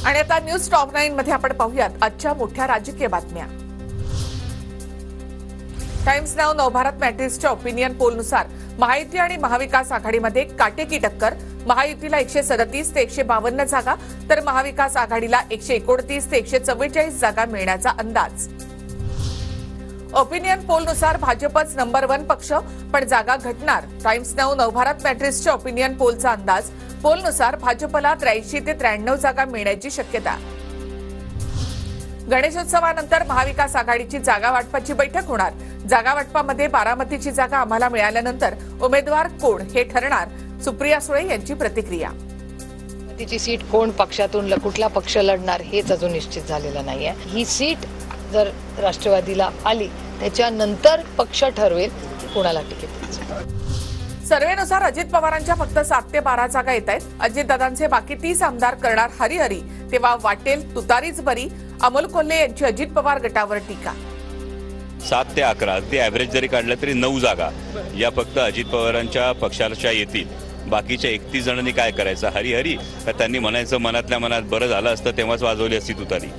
आणि आता news top 9 मध्ये आपण पाहूयात आजच्या मोठ्या राजकीय बातम्या। टाइम्स नाउ नवभारत मॅट्रिक्सच्या ओपिनियन पोलनुसार महायुती आणि महाविकास आघाडीमध्ये काटेकी टक्कर। महायुतीला 137 ते 152 जागा तर महाविकास आघाडीला 129 ते 144 जागा मिळण्याचा अंदाज। ओपिनियन पोलनुसार भाजपच नंबर 1 पक्ष, पण जागा घटणार। टाइम्स नाउ नवभारत मॅट्रिक्सच्या ओपिनियन पोलचा अंदाज। पोलनुसार भाजपला 83 ते 93 जागा मिळण्याची शक्यता। गणेशोत्सवानंतर महाविकास आघाडीची जागा वाटपाची बैठक होणार। जागा वाटपामध्ये बारामतीची जागा आम्हाला मिळाल्यानंतर उमेदवार कोण हे ठरणार। सुप्रिया सुळे यांची प्रतिक्रिया। तिची सीट कोण पक्षातून कुठला पक्ष लढणार हेच अजून निश्चित झालेलं नाहीये। ही सीट जर राष्ट्रवादीला आली त्याच्यानंतर पक्ष ठरवेल कोणाला तिकीट द्यायचं। सर्वेनुसार अजित पवारांच्या फक्त 7 ते 12 जागा येत आहेत। अजितदादांचे बाकी 30 आमदार करणार हरिहरी, तेव्हा वाटेल तुतारीच बरी। अमोल कोल्हे यांची अजित पवार गटावर टीका। 7 ते 11 अगदी ॲव्हरेज जरी काढलं तरी 9 जागा या फक्त अजित पवारांच्या पक्षाच्या येतील। बाकीच्या 31 जणांनी काय करायचं? हरिहरी का त्यांनी म्हणायचं मनातल्या मनात बरं झालं असतं तेव्हाच वाजवली असती तुतारी।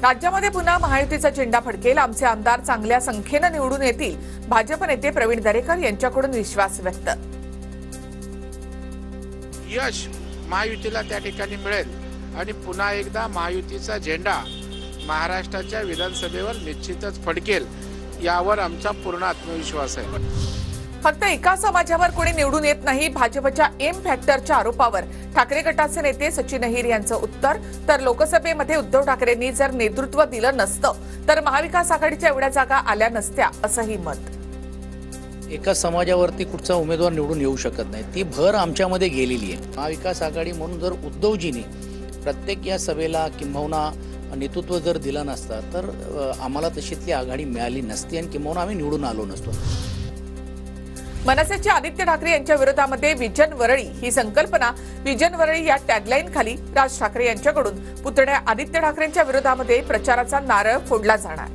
राज्यामध्ये पुन्हा महायुतीचा झेंडा फडकेल। आमचे आमदार चांगल्या संख्येनं निवडून येतील। भाजप नेते प्रवीण दरेकर यांच्याकडून विश्वास व्यक्त। यश महायुतीला त्या ठिकाणी मिळेल आणि पुन्हा एकदा महायुतीचा झेंडा महाराष्ट्राच्या विधानसभेवर निश्चितच फडकेल यावर आमचा पूर्ण आत्मविश्वास आहे। फक्त एका समाजावर कोणी निवडून येत नाही। भाजपच्या एम फॅक्टरच्या आरोपावर ठाकरे गटाचे नेते सचिन अहिर यांचं उत्तर। तर लोकसभेमध्ये उद्धव ठाकरेंनी जर नेतृत्व दिलं नसतं तर महाविकास आघाडीच्या एवढ्या जागा आल्या नसत्या असंही मत। एका समाजावरती कुठचा उमेदवार निवडून येऊ शकत नाही, ती भर आमच्यामध्ये गेलेली आहे। महाविकास आघाडी म्हणून जर उद्धवजींनी प्रत्येक या सभेला किंबहुना नेतृत्व जर दिलं नसतं तर आम्हाला तशीतली आघाडी मिळाली नसती आणि किंबहुना आम्ही निवडून आलो नसतो। मनसेचे आदित्य ठाकरे यांच्या विरोधामध्ये विजन वरळी ही संकल्पना। विजन वरळी या टॅगलाईन खाली राज ठाकरे यांच्याकडून पुतण्या आदित्य ठाकरेंच्या विरोधामध्ये प्रचाराचा नारळ फोडला जाणार।